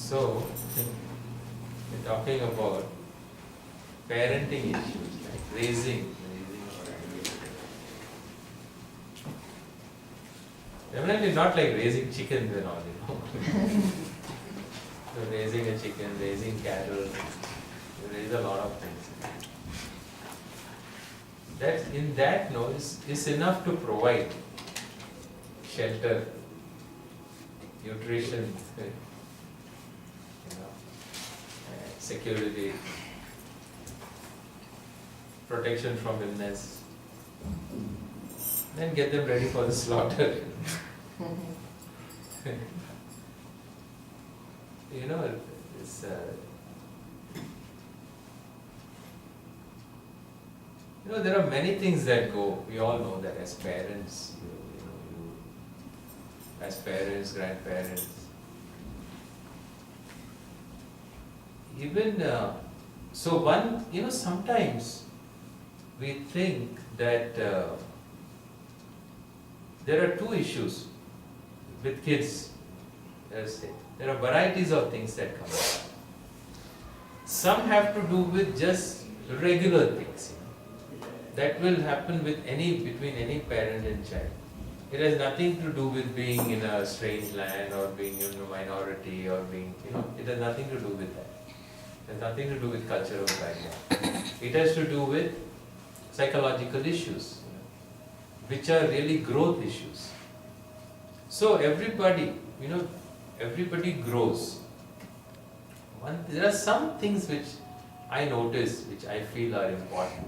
So, we're talking about parenting issues, like raising. Definitely not like raising chickens and all. So raising a chicken, raising cattle, you raise a lot of things. That in that is enough to provide shelter, nutrition, security, protection from illness. Then get them ready for the slaughter. It's there are many things that go. We all know that as parents, as parents, grandparents, even sometimes we think that there are two issues with kids. There are varieties of things that come up. Some have to do with just regular things that will happen between any parent and child. It has nothing to do with being in a strange land or being in a minority or being, it has nothing to do with that. It has nothing to do with cultural background. It has to do with psychological issues, which are really growth issues. So everybody grows. There are some things which I notice, which I feel are important,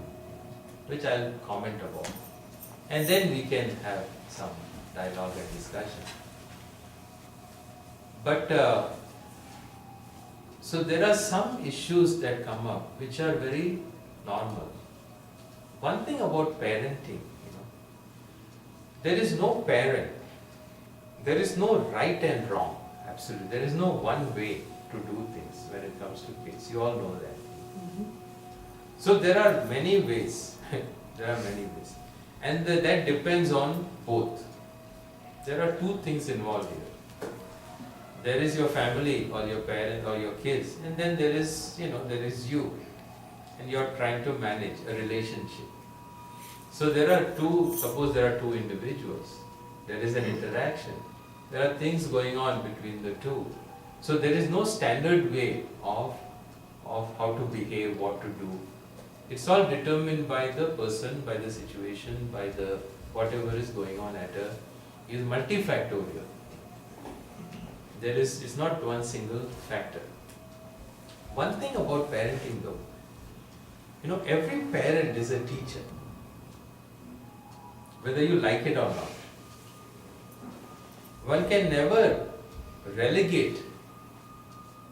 which I'll comment about. And then we can have some dialogue and discussion. But, so there are some issues that come up which are very normal. One thing about parenting, there is no parent, there is no right and wrong, absolutely. There is no one way to do things when it comes to kids. You all know that. So there are many ways. And that depends on both. There are two things involved here. There is your family or your parent or your kids, and then there is you. And you are trying to manage a relationship. So suppose there are two individuals. There is an interaction. There are things going on between the two. So there is no standard way of how to behave, what to do. It's all determined by the person, by the situation, by the whatever is going on is multifactorial. It's not one single factor. One thing about parenting though, every parent is a teacher, whether you like it or not. One can never relegate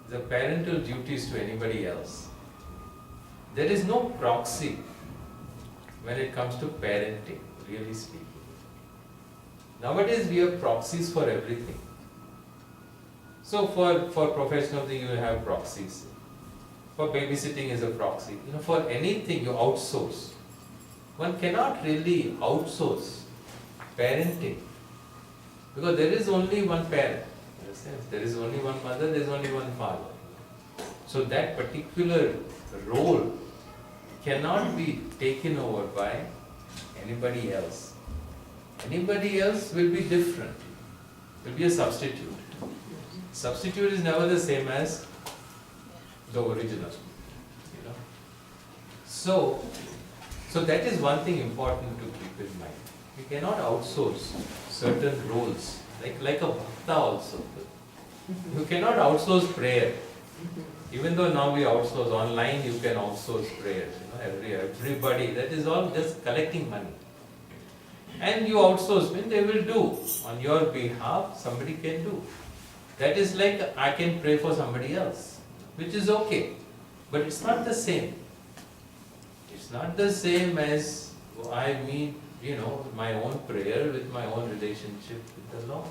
the parental duties to anybody else. There is no proxy when it comes to parenting, really speaking. Nowadays we have proxies for everything. So for professional thing you have proxies. For babysitting is a proxy. For anything you outsource. One cannot really outsource parenting because there is only one parent. There is only one mother, there is only one father. So that particular role cannot be taken over by anybody else. Anybody else will be different, will be a substitute. Substitute is never the same as the original. So that is one thing important to keep in mind. You cannot outsource certain roles, like a bhakta also. You cannot outsource prayer. Even though now we outsource online, you can outsource prayers. Everybody, that is all just collecting money. And you outsource, when they will do on your behalf, somebody can do. That is like I can pray for somebody else, which is okay, but it's not the same. It's not the same as my own prayer with my own relationship with the Lord.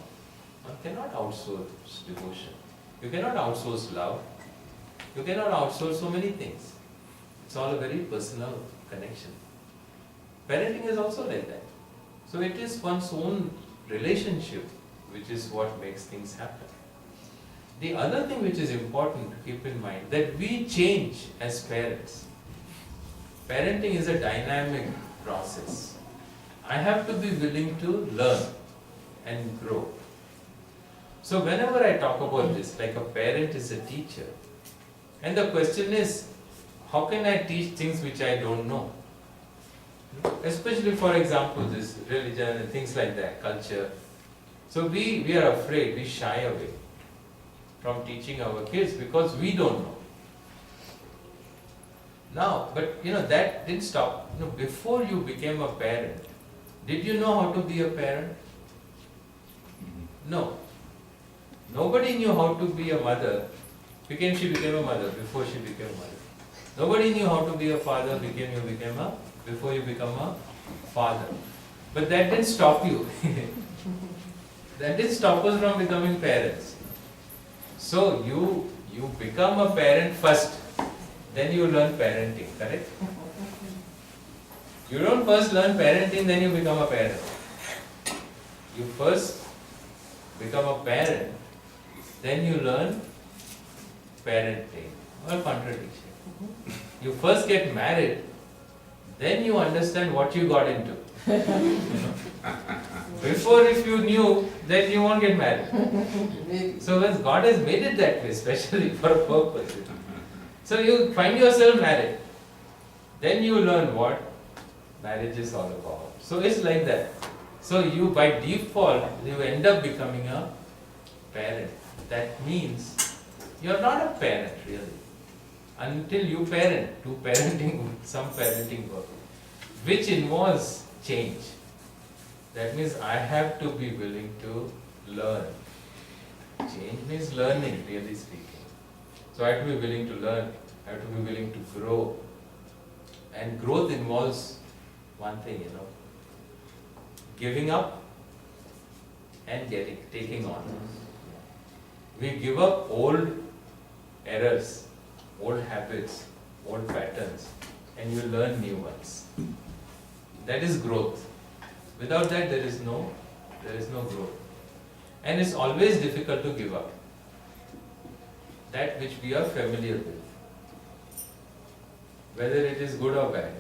One cannot outsource devotion. You cannot outsource love. You cannot outsource so many things. It's all a very personal connection. Parenting is also like that. So it is one's own relationship which is what makes things happen. The other thing which is important to keep in mind, that we change as parents. Parenting is a dynamic process. I have to be willing to learn and grow. So whenever I talk about this, like a parent is a teacher, and the question is, how can I teach things which I don't know? Especially, for example, this religion and things like that, culture. So we are afraid, we shy away from teaching our kids because we don't know. Now, but that didn't stop. Before you became a parent, did you know how to be a parent? No. Nobody knew how to be a mother. She became a mother before she became a mother. Nobody knew how to be a father before you become a father. But that didn't stop you. That didn't stop us from becoming parents. So you become a parent first, then you learn parenting, correct? You don't first learn parenting, then you become a parent. You first become a parent, then you learn parenting. Or contradiction. You first get married, then you understand what you got into. Before, if you knew, then you won't get married. So when God has made it that way, especially for a purpose. So you find yourself married. Then you learn what marriage is all about. So it's like that. So you, by default, you end up becoming a parent. That means you're not a parent really. Until you parent, do parenting, some parenting work, which involves change. That means I have to be willing to learn. Change means learning, really speaking. So I have to be willing to learn, I have to be willing to grow. And growth involves one thing, giving up and taking on. We give up old errors, old habits, old patterns, and you learn new ones. That is growth. Without that, there is no growth. And it's always difficult to give up that which we are familiar with, whether it is good or bad.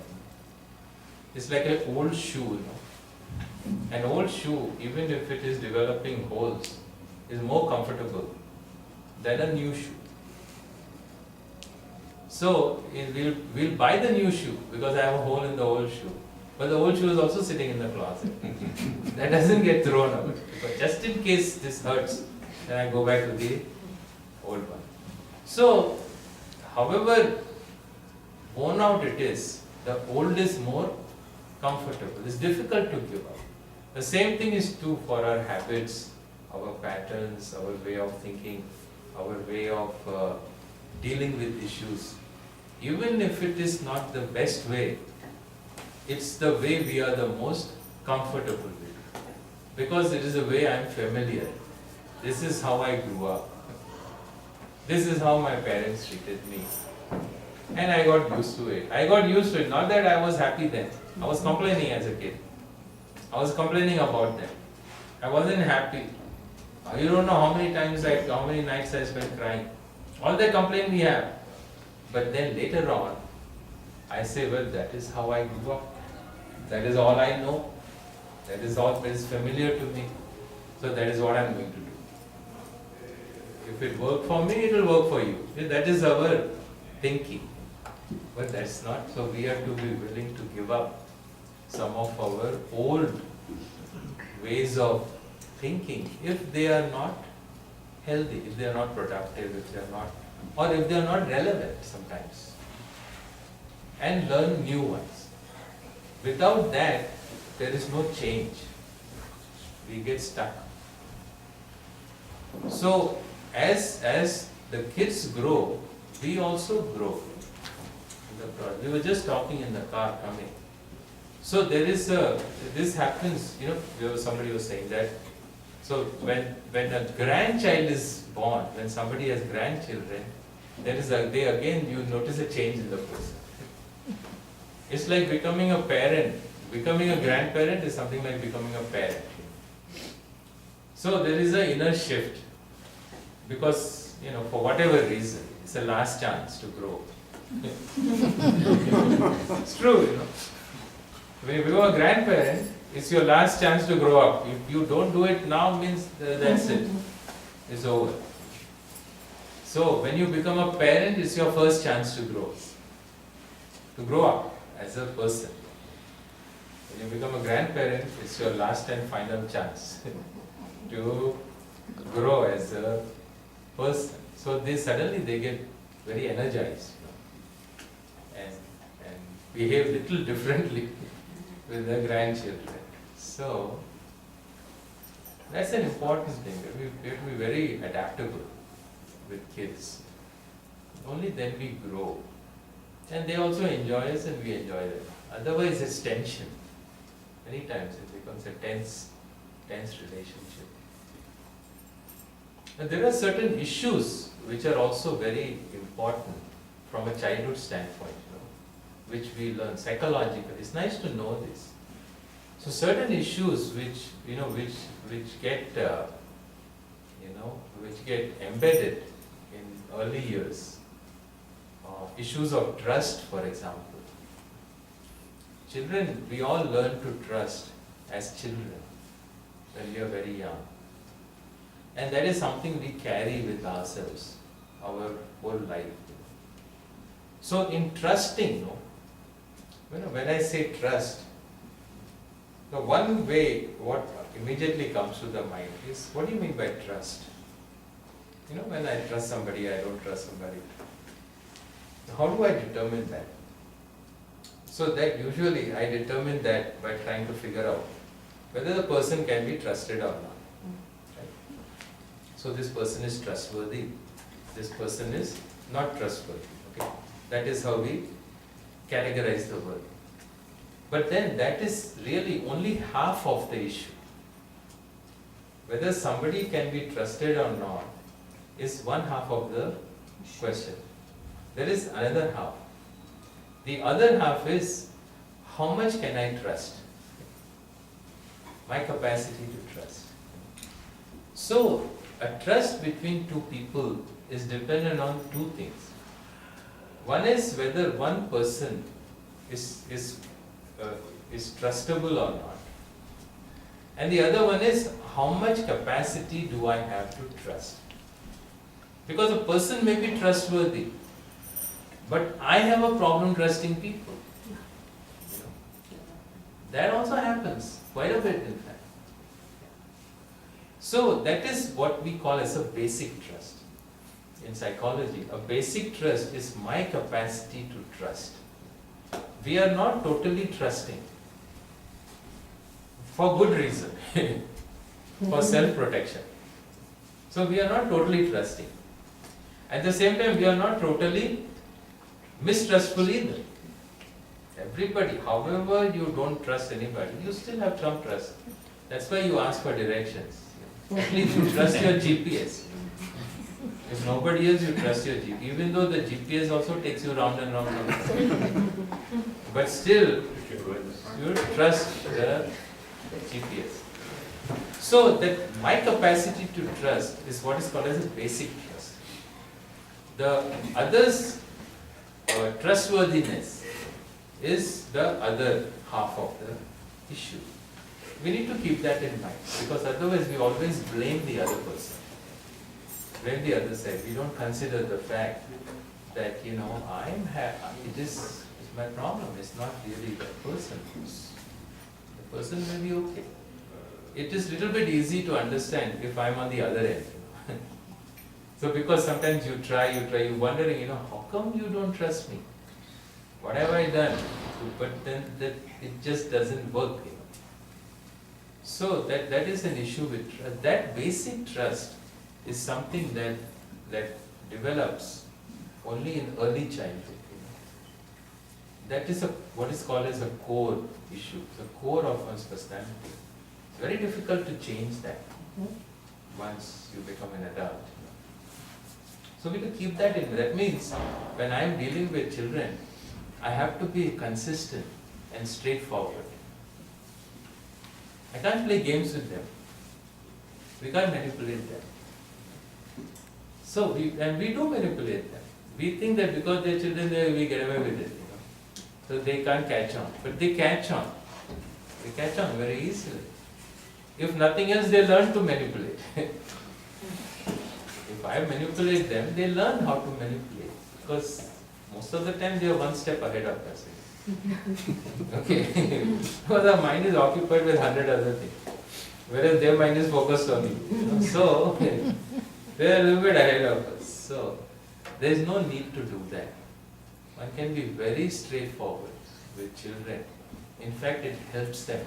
It's like an old shoe. An old shoe, even if it is developing holes, is more comfortable than a new shoe. So we'll buy the new shoe because I have a hole in the old shoe. But the old shoe is also sitting in the closet. That doesn't get thrown out. But just in case this hurts, then I go back to the old one. So, however worn out it is, the old is more comfortable. It's difficult to give up. The same thing is true for our habits, our patterns, our way of thinking, our way of dealing with issues. Even if it is not the best way, it's the way we are the most comfortable with. Because it is a way I am familiar. This is how I grew up. This is how my parents treated me. And I got used to it. I got used to it. Not that I was happy then. I was complaining as a kid. I was complaining about them. I wasn't happy. You don't know how many nights I spent crying. All that complaint we have. But then later on, I say, well, that is how I grew up. That is all I know. That is all that is familiar to me. So that is what I am going to do. If it worked for me, it will work for you. That is our thinking. But that's not. So we have to be willing to give up some of our old ways of thinking if they are not healthy, if they are not productive, if they are not, or if they are not relevant sometimes. And learn new ones. Without that, there is no change. We get stuck. So, as the kids grow, we also grow. We were just talking in the car coming. So there is this happens, somebody was saying that, so when a grandchild is born, when somebody has grandchildren, you notice a change in the person. It's like becoming a parent. Becoming a grandparent is something like becoming a parent. So there is an inner shift because for whatever reason, it's the last chance to grow. It's true, When you become a grandparent, it's your last chance to grow up. If you don't do it now, means that's it. It's over. So when you become a parent, it's your first chance to grow up as a person. When you become a grandparent, it's your last and final chance to grow as a person. So suddenly they get very energized, and behave little differently with their grandchildren. So that's an important thing. We have to be very adaptable with kids. Only then we grow. And they also enjoy us and we enjoy them. Otherwise it's tension. Many times it becomes a tense relationship. And there are certain issues which are also very important from a childhood standpoint, which we learn psychologically. It's nice to know this. So certain issues which get embedded in early years, issues of trust, for example. Children, we all learn to trust as children when we are very young. And that is something we carry with ourselves, our whole life. So in trusting, when I say trust, the one way what immediately comes to the mind is, what do you mean by trust? When I trust somebody, I don't trust somebody. How do I determine that? So that usually I determine that by trying to figure out whether the person can be trusted or not. Right? So this person is trustworthy, this person is not trustworthy. Okay? That is how we categorize the world. But then that is really only half of the issue. Whether somebody can be trusted or not is one half of the question. There is another half. The other half is, how much can I trust? My capacity to trust. So, a trust between two people is dependent on two things. One is whether one person is trustable or not. And the other one is, how much capacity do I have to trust? Because a person may be trustworthy, but I have a problem trusting people. That also happens quite a bit, in fact. So that is what we call as a basic trust. In psychology, a basic trust is my capacity to trust. We are not totally trusting for good reason, for self-protection. So we are not totally trusting. At the same time, we are not totally mistrustful either. Everybody, however you don't trust anybody, you still have some trust. That's why you ask for directions. At least you trust your GPS. If nobody else, you trust your GPS. Even though the GPS also takes you round and round and round. But still, you trust the GPS. So that my capacity to trust is what is called as a basic trust. The others' trustworthiness is the other half of the issue. We need to keep that in mind, because otherwise we always blame the other person. Blame the other side. We don't consider the fact that, it is my problem. It's not really the person. The person may be okay. It is little bit easy to understand if I'm on the other end. So because sometimes you try, wondering, how come you don't trust me? What have I done? But then it just doesn't work. So that is an issue with trust. That basic trust is something that develops only in early childhood. That is what is called as a core issue, the core of one's personality. It's very difficult to change that once you become an adult. So we have to keep that in. That means when I am dealing with children, I have to be consistent and straightforward. I can't play games with them. We can't manipulate them. And we do manipulate them. We think that because they're children, we get away with it. So they can't catch on. But they catch on. They catch on very easily. If nothing else, they learn to manipulate. If I manipulate them, they learn how to manipulate. Because most of the time they are one step ahead of us. Okay? Because our mind is occupied with 100 other things. Whereas their mind is focused on you. So, they are a little bit ahead of us. So, there is no need to do that. One can be very straightforward with children. In fact, it helps them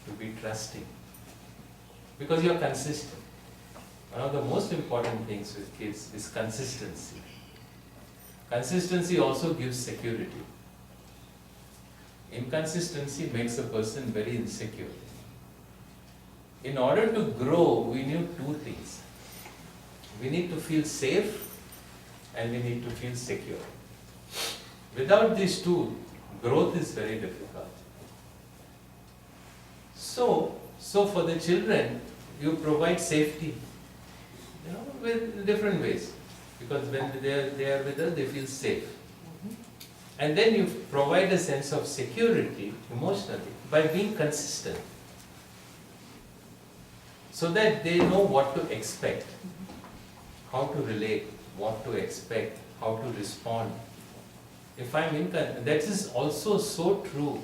to be trusting. Because you are consistent. One of the most important things with kids is consistency. Consistency also gives security. Inconsistency makes a person very insecure. In order to grow, we need two things. We need to feel safe and we need to feel secure. Without these two, growth is very difficult. So for the children, you provide safety, with different ways. Because when they are with us, they feel safe. And then you provide a sense of security emotionally by being consistent. So that they know what to expect, how to relate, what to expect, how to respond. If I'm inconsistent, that is also so true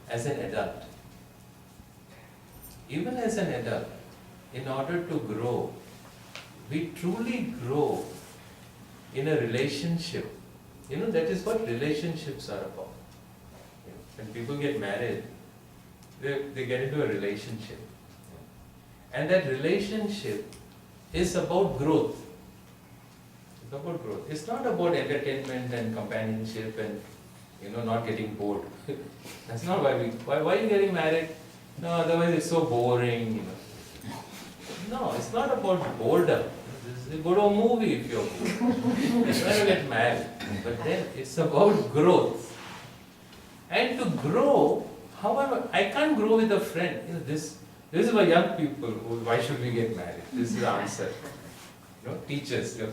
as an adult. Even as an adult, in order to grow, we truly grow in a relationship. That is what relationships are about. When people get married, they get into a relationship. And that relationship is about growth. It's about growth. It's not about entertainment and companionship and not getting bored. That's not why are you getting married? No, otherwise it's so boring. No, it's not about boredom. Go to a movie if you're bored. That's why you get married. But then it's about growth. And to grow, however, I can't grow with a friend. This is for young people. Why should we get married? This is the answer. Teachers, the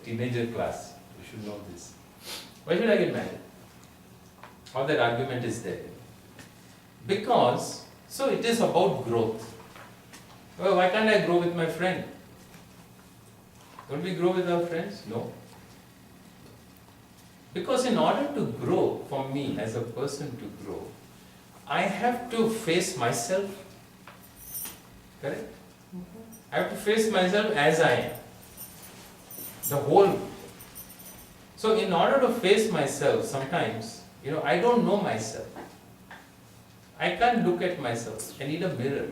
teenager class, you should know this. Why should I get married? How that argument is there. Because, it is about growth. Well, why can't I grow with my friend? Don't we grow with our friends? No. Because in order to grow, for me as a person to grow, I have to face myself. Correct? I have to face myself as I am. The whole. So in order to face myself, sometimes, I don't know myself. I can't look at myself. I need a mirror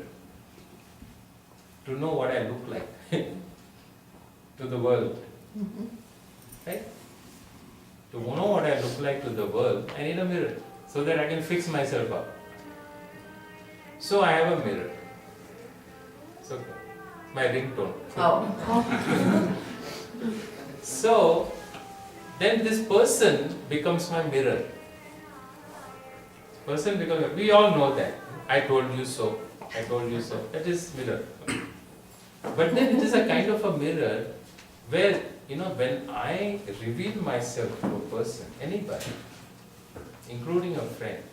to know what I look like to the world. Right? To know what I look like to the world, I need a mirror so that I can fix myself up. So I have a mirror. So my ringtone. Oh. So then this person becomes my mirror. We all know that. I told you so. I told you so. That is mirror. But then it is a kind of a mirror where, when I reveal myself to a person, anybody, including a friend,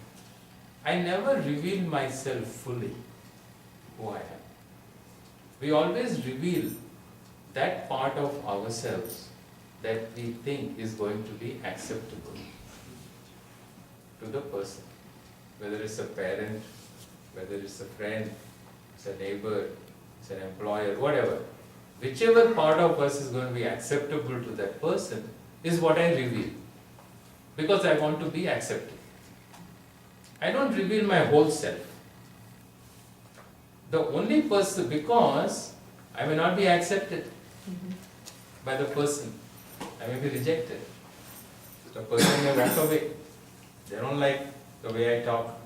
I never reveal myself fully who I am. We always reveal that part of ourselves that we think is going to be acceptable to the person. Whether it's a parent, whether it's a friend, it's a neighbor, it's an employer, whatever. Whichever part of us is going to be acceptable to that person is what I reveal. Because I want to be accepted. I don't reveal my whole self. The only person, because I may not be accepted by the person. I may be rejected. The person may walk away. They don't like the way I talk.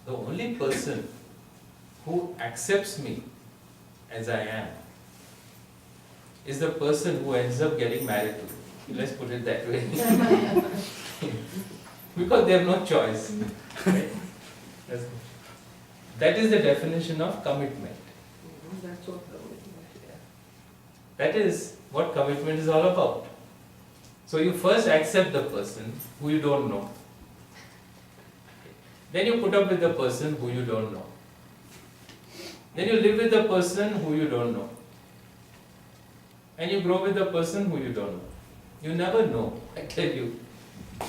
The only person who accepts me as I am is the person who ends up getting married to me. Let's put it that way. Because they have no choice. Right? That is the definition of commitment. That's what That is what commitment is all about. So you first accept the person who you don't know. Then you put up with the person who you don't know. Then you live with the person who you don't know. And you grow with the person who you don't know. You never know, I tell you.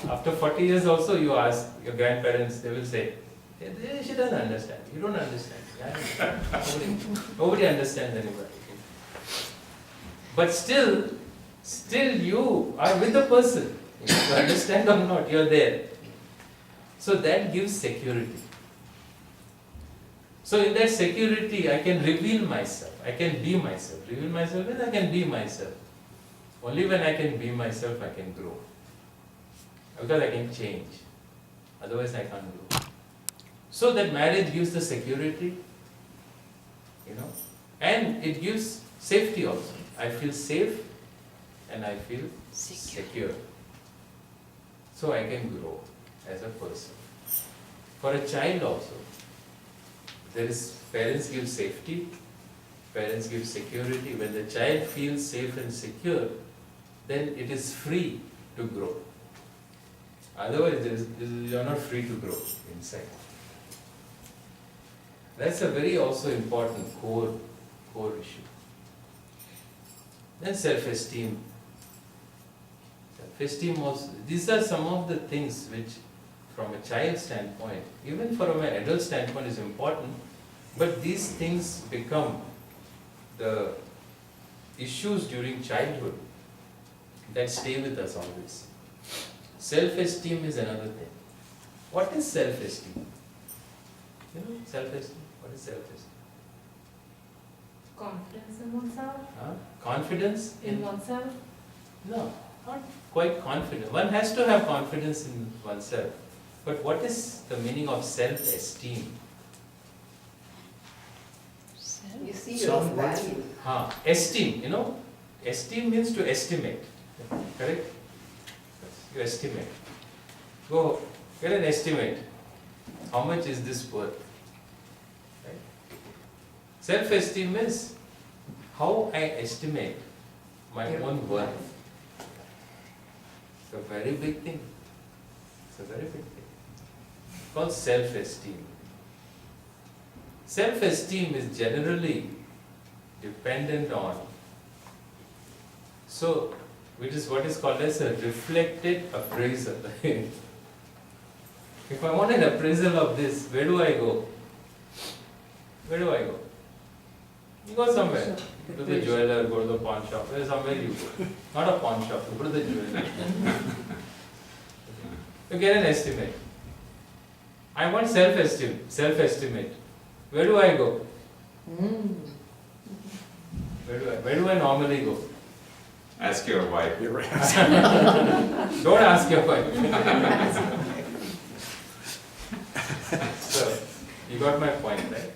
After 40 years also you ask your grandparents, they will say, she doesn't understand. You don't understand. Nobody understands anybody. But still you are with the person. You understand or not, you are there. So that gives security. So in that security, I can reveal myself. I can be myself. Reveal myself means I can be myself. Only when I can be myself, I can grow. Because I can change. Otherwise, I can't grow. So that marriage gives the security, and it gives safety also. I feel safe and I feel secure. So I can grow as a person. For a child also, parents give safety, parents give security. When the child feels safe and secure, then it is free to grow. Otherwise, you are not free to grow inside. That's a very also important core issue. Then self-esteem. Self-esteem also, these are some of the things which from a child's standpoint, even from an adult standpoint is important, but these things become the issues during childhood that stay with us always. Self-esteem is another thing. What is self-esteem? Self-esteem. What is self-esteem? Confidence in oneself? Confidence In oneself? No, not quite confident. One has to have confidence in oneself. But what is the meaning of self-esteem? You see your own Self-worth. value. Esteem, esteem means to estimate. Correct? You estimate. Go get an estimate. How much is this worth? Right? Self-esteem is how I estimate my own worth. It's a very big thing. It's a very big thing. It's called self-esteem. Self-esteem is generally dependent on, which is what is called as a reflected appraisal. If I want an appraisal of this, where do I go? Where do I go? You go somewhere. To the jeweler, go to the pawn shop. Where somewhere you go. Not a pawn shop, you go to the jeweler. You get an estimate. I want self-esteem, self-estimate. Where do I go? Where do I normally go? Ask your wife. You're right. Don't ask your wife. So, you got my point, right?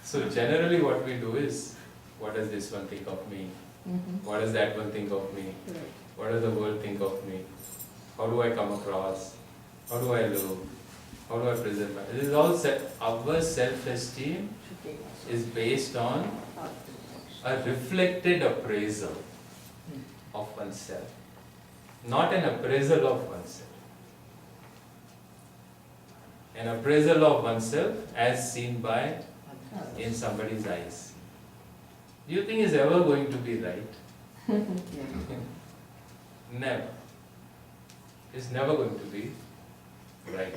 So generally what we do is, what does this one think of me? What does that one think of me? What does the world think of me? How do I come across? How do I look? How do I present myself? This is all our self-esteem is based on a reflected appraisal of oneself, not an appraisal of oneself. An appraisal of oneself as seen by in somebody's eyes. Do you think is ever going to be right? Never. It's never going to be right.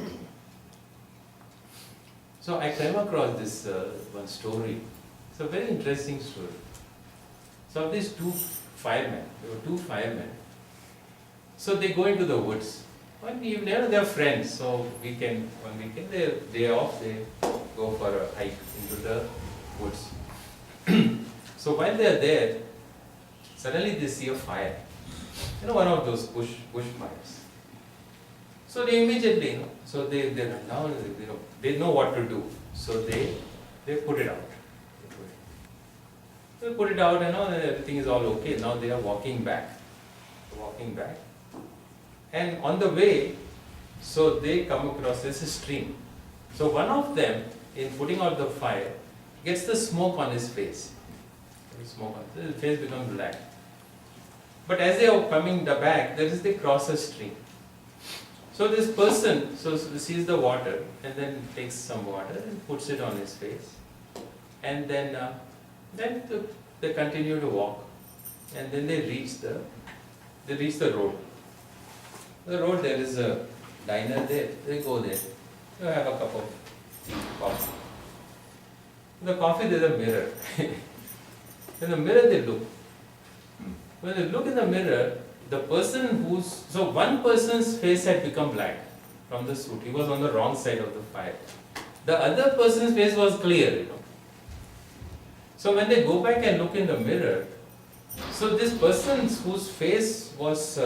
So I came across this one story. It's a very interesting story. So these two firemen, there were two firemen. So they go into the woods. One evening, they are friends, so one weekend, day off, they go for a hike into the woods. So while they are there, suddenly they see a fire. One of those bush fires. So they immediately, so they run down, they know what to do. So they put it out. They put it out and everything is all okay. Now they are walking back. And on the way, so they come across this stream. So one of them, in putting out the fire, gets the smoke on his face. smoke, the face becomes black. But as they are coming back, they cross a stream. So this person sees the water and then takes some water and puts it on his face, and then they continue to walk, and then they reach the road. The road, there is a diner there. They go there. They have a cup of coffee. In the coffee, there's a mirror. In the mirror, they look. When they look in the mirror, one person's face had become black from the soot. He was on the wrong side of the fire. The other person's face was clear, So when they go back and look in the mirror, so this person whose face was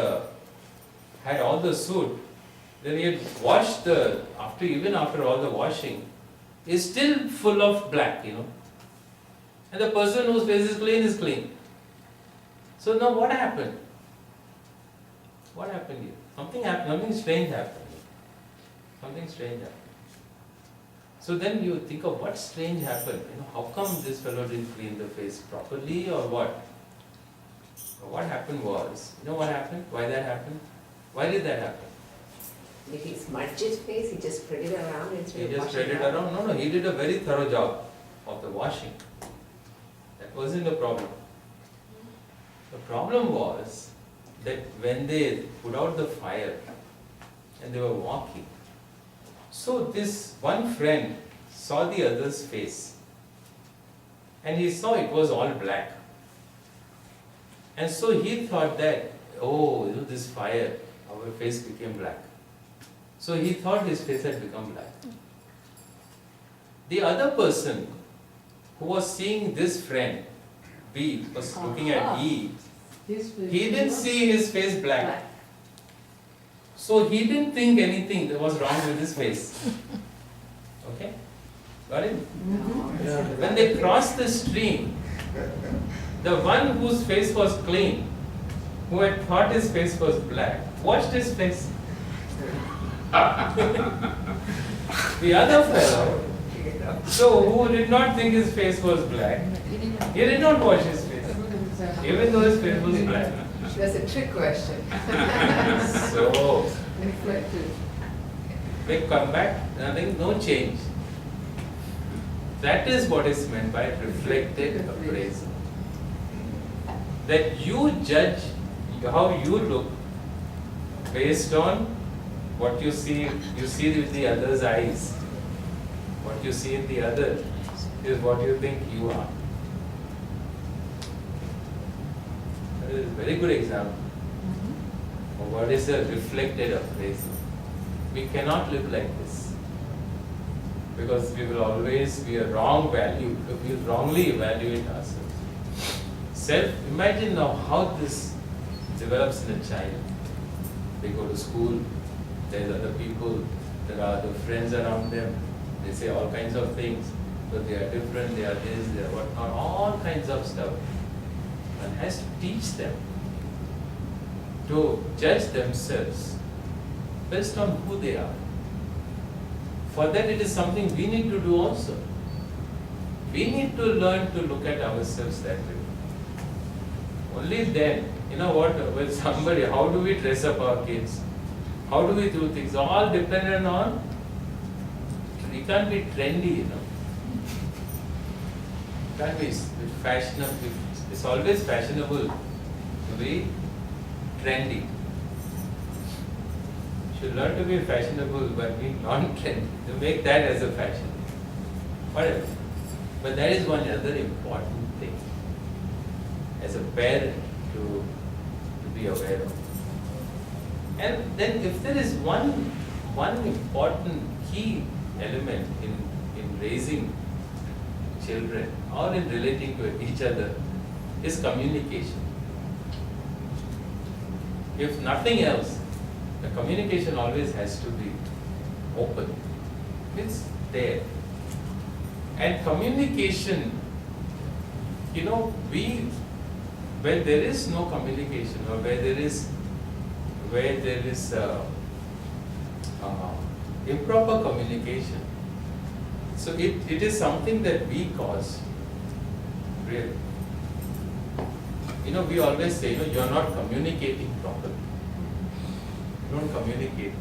had all the soot, then he had washed even after all the washing, is still full of black, And the person whose face is clean. So now what happened? What happened here? Something happened, something strange happened. Something strange happened. So then you think of what strange happened. How come this fellow didn't clean the face properly or what? What happened was, what happened? Why that happened? Why did that happen? Did he smudge his face? He just spread it around instead of He just washing spread it out? around. No, he did a very thorough job of the washing. That wasn't the problem. The problem was that when they put out the fire and they were walking, so this one friend saw the other's face and he saw it was all black. And so he thought that, this fire, our face became black. So he thought his face had become black. The other person who was seeing this friend, B, was looking at E, he didn't see his face black. So he didn't think anything that was wrong with his face. Okay? Got it? When they crossed the stream, the one whose face was clean, who had thought his face was black, washed his face. The other fellow, who did not think his face was black, he did not wash his face, even though his face was black. That's a trick question. So, Reflective. they come back, no change. That is what is meant by reflected appraisal. That you judge how you look based on what you see with the other's eyes. What you see in the other is what you think you are. That is a very good example of what is a reflected appraisal. We cannot live like this because we will always be a wrong value. We will wrongly evaluate ourselves. Imagine now how this develops in a child. They go to school, there's other people, there are other friends around them, they say all kinds of things, so they are different, they are this, they are whatnot, all kinds of stuff. One has to teach them to judge themselves based on who they are. For that it is something we need to do also. We need to learn to look at ourselves that way. Only then, with somebody, how do we dress up our kids? How do we do things? All dependent on, we can't be trendy, Can't be fashionable. It's always fashionable to be trendy. You should learn to be fashionable but be non-trendy, to make that as a fashion. Whatever. But that is one other important thing as a parent to be aware of. And then if there is one important key element in raising children or in relating to each other is communication. If nothing else, the communication always has to be open. It's there. And communication, when there is no communication or where there is improper communication, so it is something that we cause, really. we always say, you're not communicating properly. You don't communicate.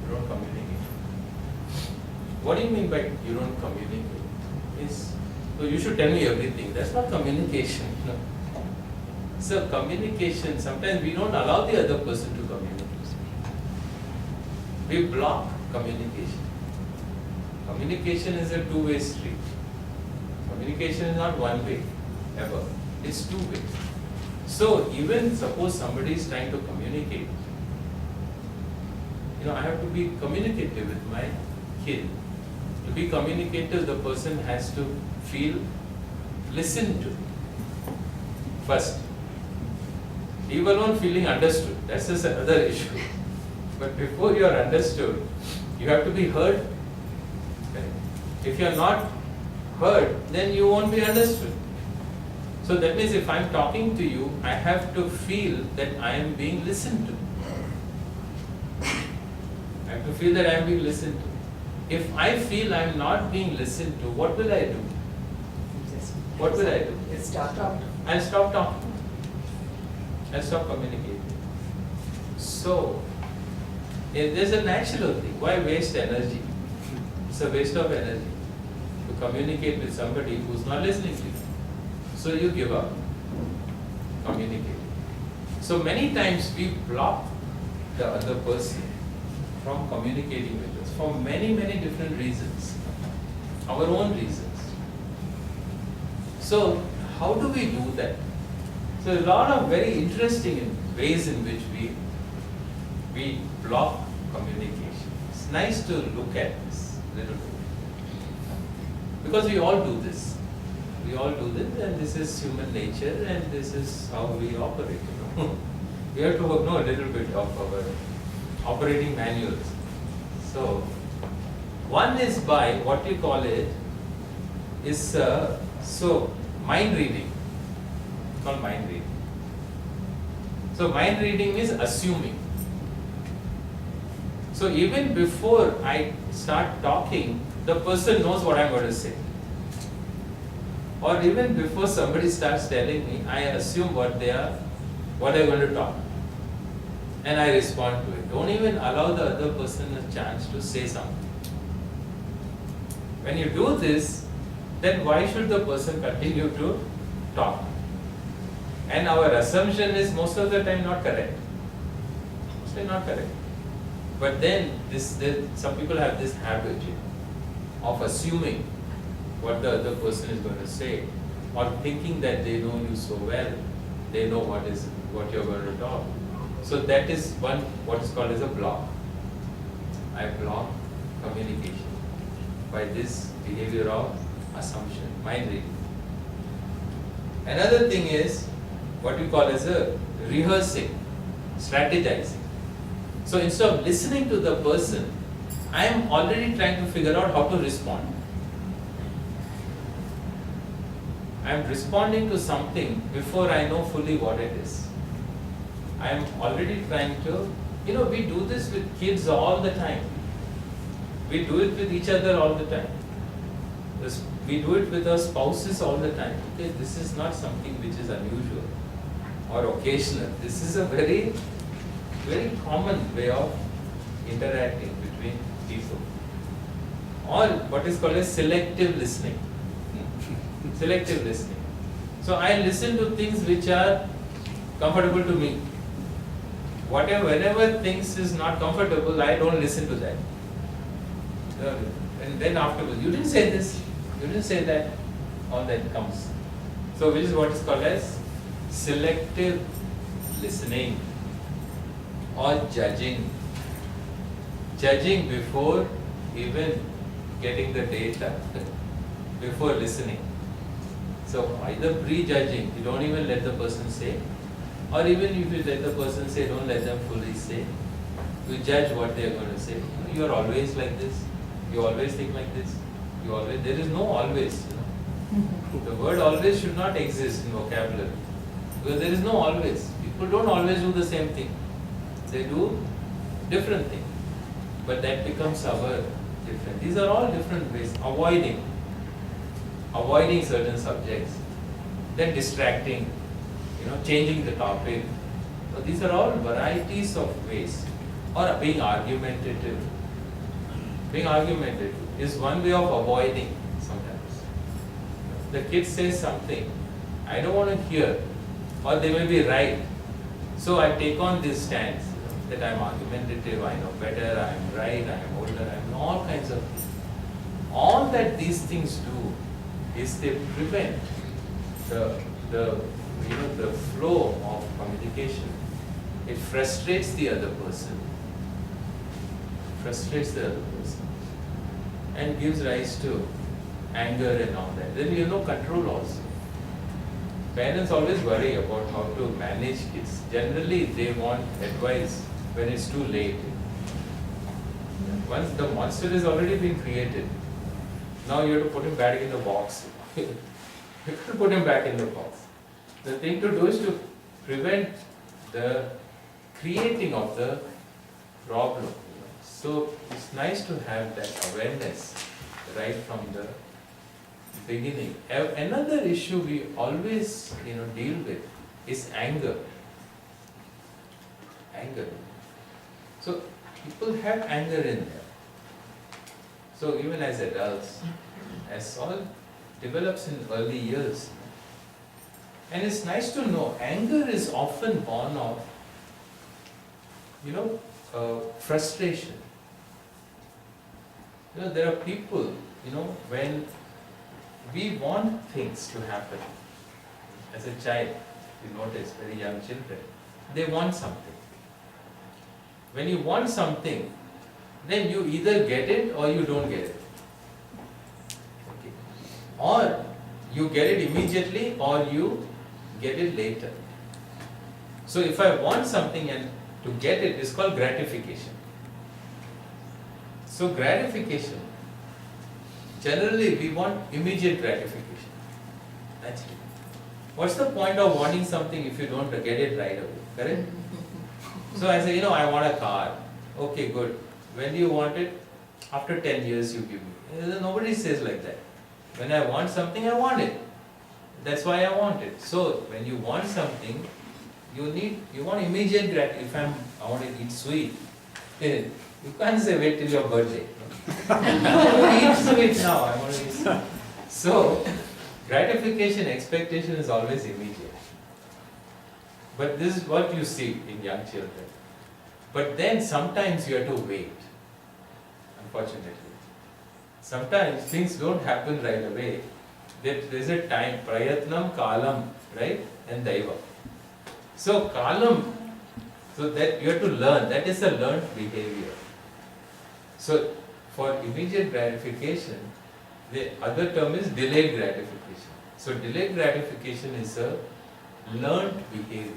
What do you mean by you don't communicate? So you should tell me everything. That's not communication. No. So communication, sometimes we don't allow the other person to communicate. We block communication. Communication is a two-way street. Communication is not one way, ever. It's two way. So even suppose somebody is trying to communicate, I have to be communicative with my kid. To be communicative, the person has to feel listened to first. Leave alone feeling understood. That's just another issue. But before you are understood, you have to be heard. Okay? If you are not heard, then you won't be understood. So that means if I am talking to you, I have to feel that I am being listened to. I have to feel that I am being listened to. If I feel I am not being listened to, what will I do? What will I do? Stop talking. I'll stop talking. I'll stop communicating. So, there's a natural thing. Why waste energy? It's a waste of energy to communicate with somebody who's not listening to you. So you give up communicating. So many times we block the other person from communicating with us for many, many different reasons, our own reasons. So how do we do that? So a lot of very interesting ways in which we block communication. It's nice to look at this little bit. Because we all do this. We all do this, and this is human nature, and this is how we operate. We have to know a little bit of our operating manuals. So, one is by what we call it is mind reading. It's called mind reading. So mind reading is assuming. So even before I start talking, the person knows what I'm going to say. Or even before somebody starts telling me, I assume what they're going to talk. And I respond to it. Don't even allow the other person a chance to say something. When you do this, then why should the person continue to talk? And our assumption is most of the time not correct. Mostly not correct. But then some people have this habit of assuming what the other person is going to say, or thinking that they know you so well, they know what you're going to talk. So that is what is called as a block. I block communication by this behavior of assumption, mind reading. Another thing is what we call as a rehearsing, strategizing. So instead of listening to the person, I am already trying to figure out how to respond. I am responding to something before I know fully what it is. I am already trying to, we do this with kids all the time. We do it with each other all the time. We do it with our spouses all the time. Okay, this is not something which is unusual or occasional. This is a very, very common way of interacting between people. Or what is called as selective listening. Selective listening. So I listen to things which are comfortable to me. Whenever things is not comfortable, I don't listen to that. And then afterwards, you didn't say this, you didn't say that, all that comes. So which is what is called as selective listening or judging. Judging before even getting the data, before listening. So either prejudging, you don't even let the person say, or even if you let the person say, don't let them fully say. You judge what they are going to say. You are always like this. You always think like this. There is no always. The word always should not exist in vocabulary. Because there is no always. People don't always do the same thing. They do different things. But that becomes our different. These are all different ways. Avoiding certain subjects, then distracting, changing the topic. So these are all varieties of ways. Or being argumentative. Being argumentative is one way of avoiding sometimes. The kid says something, I don't want to hear, or they may be right. So I take on this stance that I'm argumentative, I know better, I'm right, I'm older, I'm all kinds of things. All that these things do is they prevent the flow of communication. It frustrates the other person. And gives rise to anger and all that. Then control also. Parents always worry about how to manage kids. Generally, they want advice when it's too late. Once the monster has already been created, now you have to put him back in the box. You have to put him back in the box. The thing to do is to prevent the creating of the problem. So it's nice to have that awareness right from the beginning. Another issue we always deal with is anger. So people have anger in them. So even as adults, as all develops in early years. And it's nice to know anger is often born of frustration. There are people, when we want things to happen. As a child, you notice very young children, they want something. When you want something, then you either get it or you don't get it. Okay. Or you get it immediately or you get it later. So if I want something and to get it is called gratification. So gratification, generally we want immediate gratification. That's it. What's the point of wanting something if you don't get it right away? Correct? So I say, I want a car. Okay, good. When do you want it? After 10 years you give me. Nobody says like that. When I want something, I want it. That's why I want it. So when you want something, you want immediate gratification. If I want to eat sweet, you can't say wait till your birthday. I want to eat sweet now. I want to eat sweet. So gratification, expectation is always immediate. But this is what you see in young children. But then sometimes you have to wait, unfortunately. Sometimes things don't happen right away. There's a time, prayatnam, kalam, right? And daiva. So kalam, so that you have to learn, that is a learned behavior. So for immediate gratification, the other term is delayed gratification. So delayed gratification is a learned behavior.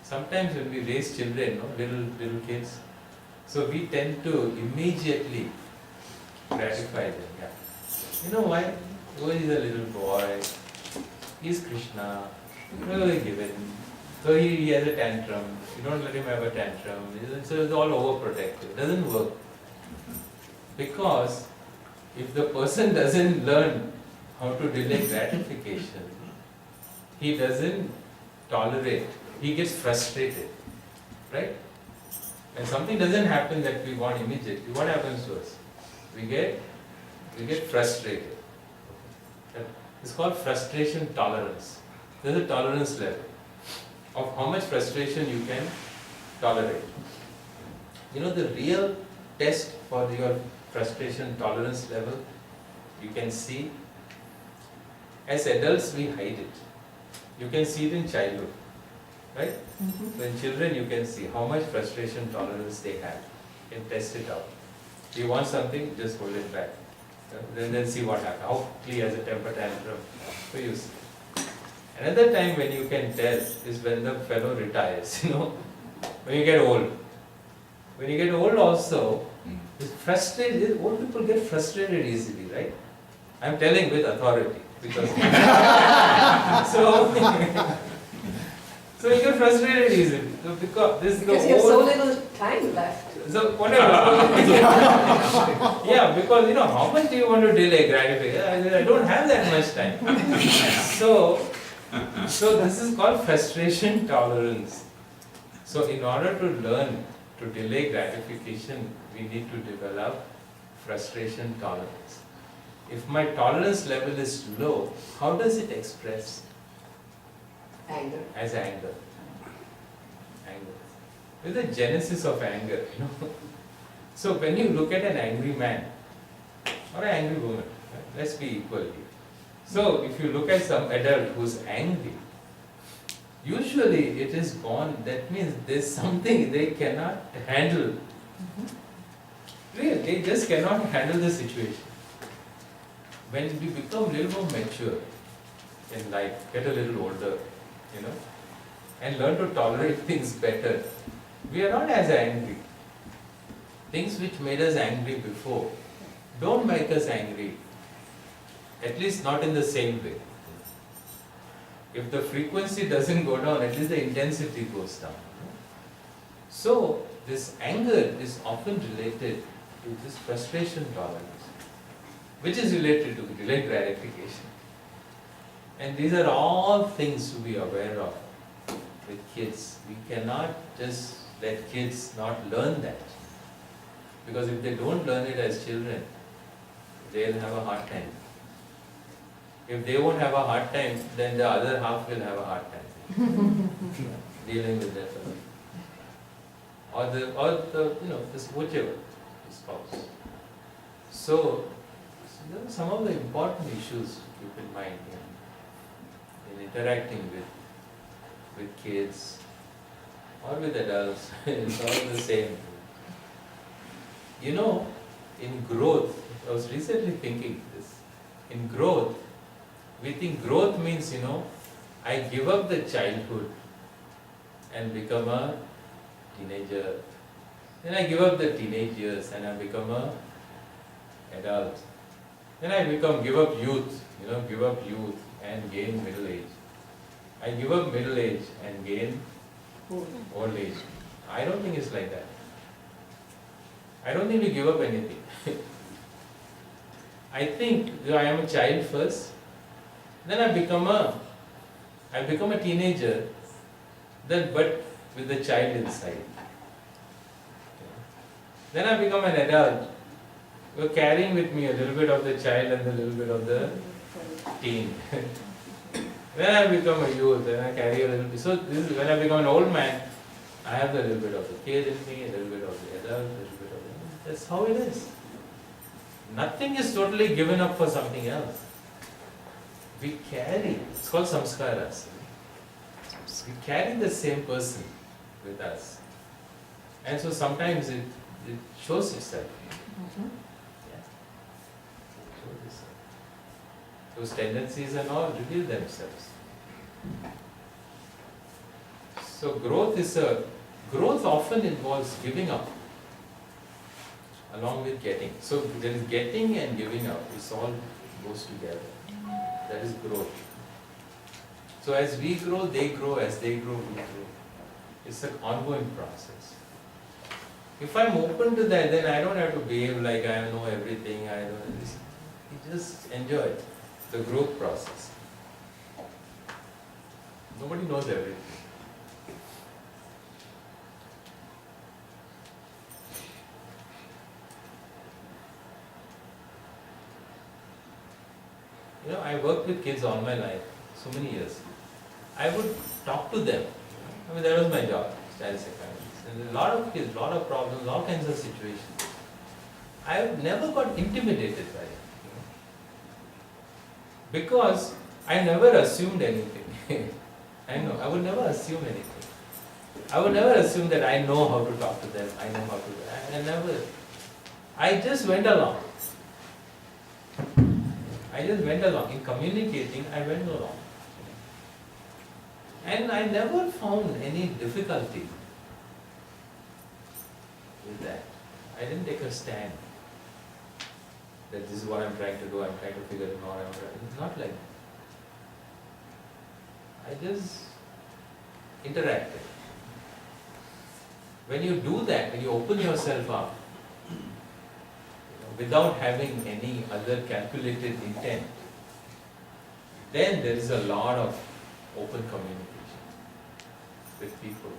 Sometimes when we raise children, little kids, so we tend to immediately gratify them. Yeah. You know why? Oh, he's a little boy. He's Krishna. Really given. So he has a tantrum. You don't let him have a tantrum. So it's all overprotective. It doesn't work. Because if the person doesn't learn how to delay gratification, he doesn't tolerate. He gets frustrated. Right? When something doesn't happen that we want immediately, what happens to us? We get frustrated. It's called frustration tolerance. There's a tolerance level of how much frustration you can tolerate. The real test for your frustration tolerance level, you can see, as adults we hide it. You can see it in childhood, right? So in children you can see how much frustration tolerance they have. You can test it out. You want something, just hold it back. Then see what happens. How quickly he has a temper tantrum. So you see. Another time when you can tell is when the fellow retires, when you get old. When you get old also, it's frustrated. Old people get frustrated easily, right? I'm telling with authority because so you get frustrated easily. So because this is Because the you have so old. little time left. So whatever. Yeah, because how much do you want to delay gratification? I don't have that much time. So So this is called frustration tolerance. So in order to learn to delay gratification, we need to develop frustration tolerance. If my tolerance level is low, how does it express? Anger. As anger. Anger. What is the genesis of anger? So when you look at an angry man or an angry woman, let's be equal here. So if you look at some adult who's angry, usually it is born, that means there's something they cannot handle. Really, they just cannot handle the situation. When we become a little more mature in life, get a little older, and learn to tolerate things better, we are not as angry. Things which made us angry before don't make us angry, at least not in the same way. If the frequency doesn't go down, at least the intensity goes down. So this anger is often related to this frustration tolerance, which is related to delayed gratification. And these are all things to be aware of with kids. We cannot just let kids not learn that. Because if they don't learn it as children, they'll have a hard time. If they won't have a hard time, then the other half will have a hard time dealing with that. Or this whichever, the spouse. So there are some of the important issues to keep in mind in interacting with kids or with adults. It's all the same. In growth, I was recently thinking this. In growth, we think growth means, I give up the childhood and become a teenager. Then I give up the teenage years and I become a adult. Then I give up youth, and gain middle age. I give up middle age and gain old age. I don't think it's like that. I don't think we give up anything. I think I am a child first, then I become a teenager, but with the child inside. Then I become an adult, carrying with me a little bit of the child and a little bit of the teen. Then I become a youth, then I carry a little bit. So this is when I become an old man, I have a little bit of the kid in me, a little bit of the adult, a little bit of the... That's how it is. Nothing is totally given up for something else. We carry, it's called samskaras. We carry the same person with us. And so sometimes it shows itself. Yeah. It shows itself. Those tendencies and all reveal themselves. So growth often involves giving up along with getting. So there is getting and giving up. This all goes together. That is growth. So as we grow, they grow. As they grow, we grow. It's an ongoing process. If I'm open to that, then I don't have to behave like I know everything. You just enjoy the growth process. Nobody knows everything. I worked with kids all my life, so many years. I would talk to them. That was my job, child psychiatrist. And a lot of kids, a lot of problems, all kinds of situations. I never got intimidated by it. Because I never assumed anything. I would never assume anything. I would never assume that I know how to talk to them, I know how to... I just went along. In communicating, I went along. And I never found any difficulty with that. I didn't take a stand that this is what I'm trying to do, I'm trying to figure it out. It's not like that. I just interacted. When you do that, when you open yourself up, without having any other calculated intent, then there is a lot of open communication with people.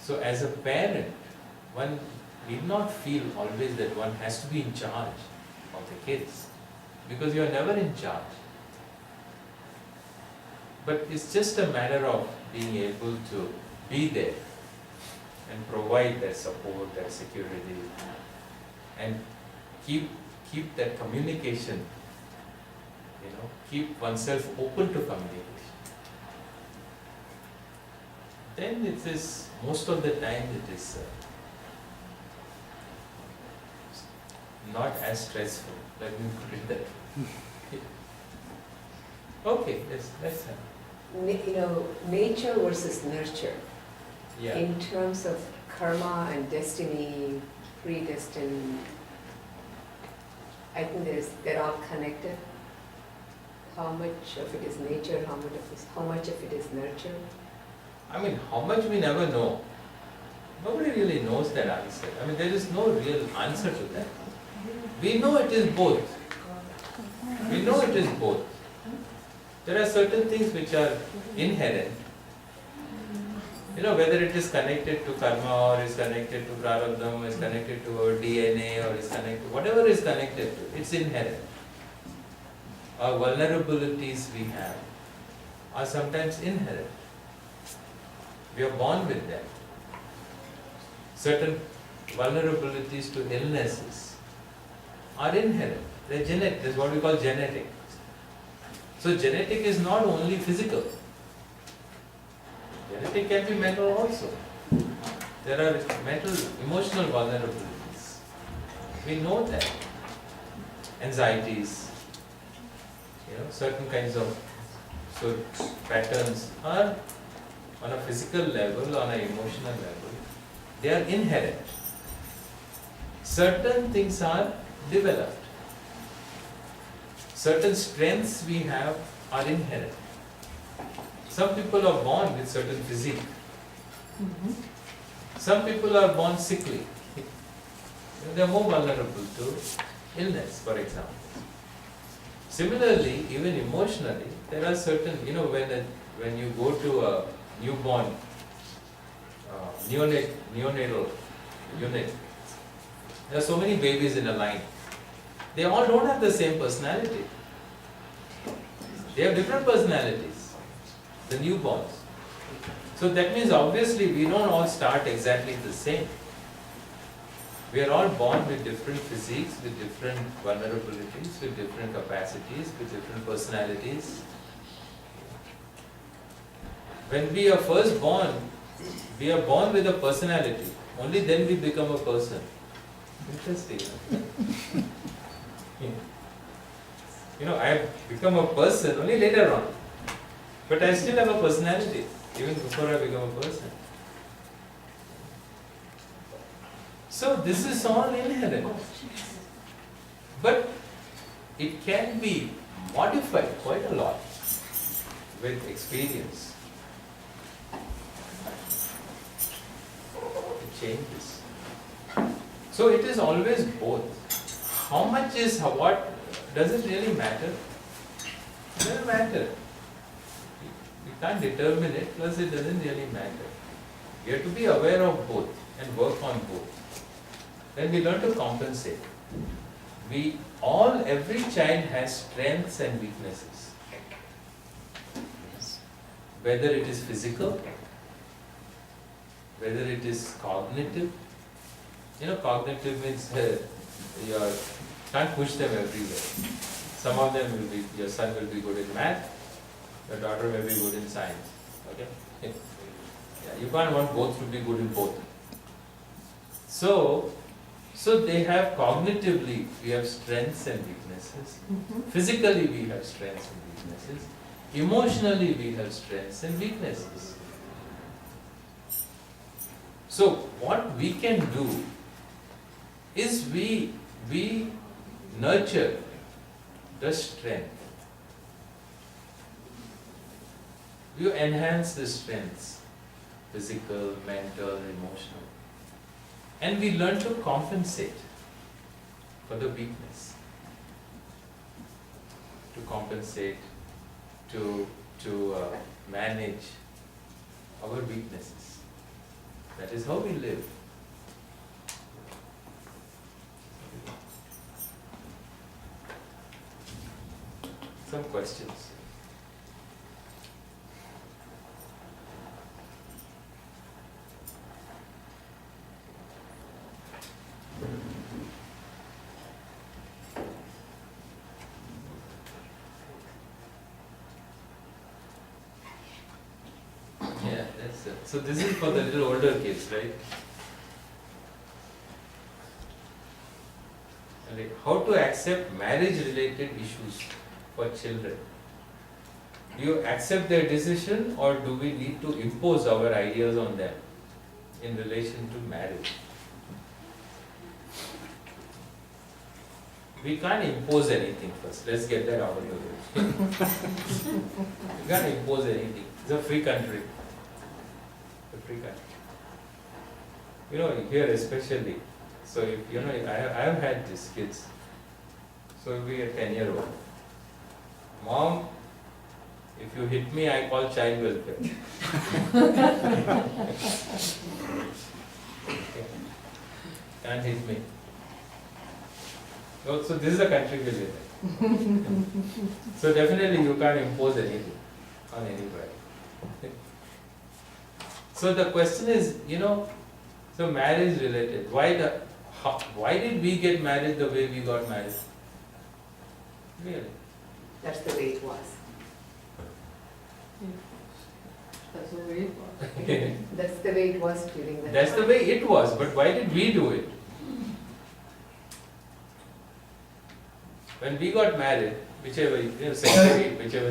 So as a parent, one need not feel always that one has to be in charge of the kids, because you are never in charge. But it's just a matter of being able to be there and provide that support, that security, and keep that communication, keep oneself open to communication. Then it is, most of the time it is not as stressful, let me put it that way. Okay, let's have. Nature versus nurture. Yeah. In terms of karma and destiny, predestined, I think they're all connected. How much of it is nature, how much of it is nurture? I mean, how much we never know. Nobody really knows that answer. I mean, there is no real answer to that. We know it is both. We know it is both. There are certain things which are inherent. Whether it is connected to karma or is connected to prarabdha, is connected to our DNA or is connected, whatever is connected to, it's inherent. Our vulnerabilities we have are sometimes inherent. We are born with them. Certain vulnerabilities to illnesses are inherent. They're genetic. That's what we call genetic. So genetic is not only physical. Genetic can be mental also. There are mental, emotional vulnerabilities. We know that. Anxieties, certain kinds of patterns are on a physical level, on an emotional level. They are inherent. Certain things are developed. Certain strengths we have are inherent. Some people are born with certain physique. Some people are born sickly. They are more vulnerable to illness, for example. Similarly, even emotionally, there are certain, when you go to a newborn, neonatal unit, there are so many babies in a line. They all don't have the same personality. They have different personalities, the newborns. So that means obviously we don't all start exactly the same. We are all born with different physiques, with different vulnerabilities, with different capacities, with different personalities. When we are first born, we are born with a personality. Only then we become a person. Interesting. I have become a person only later on. But I still have a personality, even before I become a person. So this is all inherent. But it can be modified quite a lot with experience. It changes. So it is always both. How much is what? Does it really matter? It doesn't matter. We can't determine it, plus it doesn't really matter. We have to be aware of both and work on both. Then we learn to compensate. Every child has strengths and weaknesses. Whether it is physical, whether it is cognitive. Cognitive means you can't push them everywhere. Some of them will be, your son will be good in math, your daughter may be good in science. Okay? Yeah, you can't want both to be good in both. So they have cognitively, we have strengths and weaknesses. Physically we have strengths and weaknesses. Emotionally we have strengths and weaknesses. So what we can do is we nurture the strength. You enhance the strengths, physical, mental, emotional. And we learn to compensate for the weakness. To compensate, to to manage our weaknesses. That is how we live. Some questions? Yeah, that's it. So this is for the little older kids, right? And like how to accept marriage-related issues for children. Do you accept their decision or do we need to impose our ideas on them in relation to marriage? We can't impose anything first. Let's get that out of the way. We can't impose anything. It's a free country. It's a free country. You know, here especially. So if you know, I have had these kids. So if we a 10-year-old. Mom, if you hit me, I call child welfare. Can't hit me. So this is the country we live in. So definitely you can't impose anything on anybody. So the question is, you know, so marriage related. Why did we get married the way we got married? Really? That's the way it was. That's the way it was. That's the way it was during the That's the way it was, but why did we do it? When we got married, whichever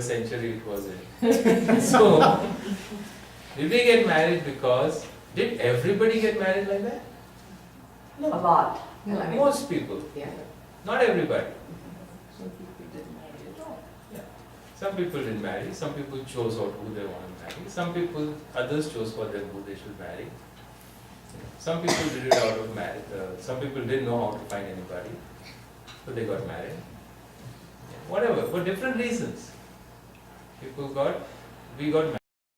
century it was in. So, did we get married did everybody get married like that? A lot. No. I mean, Most people, yeah. not everybody. Some people didn't marry at all. Some people didn't marry, some people chose out who they want to marry, others chose for them who they should marry. Some people did it out of marriage, some people didn't know how to find anybody, so they got married. Whatever, for different reasons. We got married.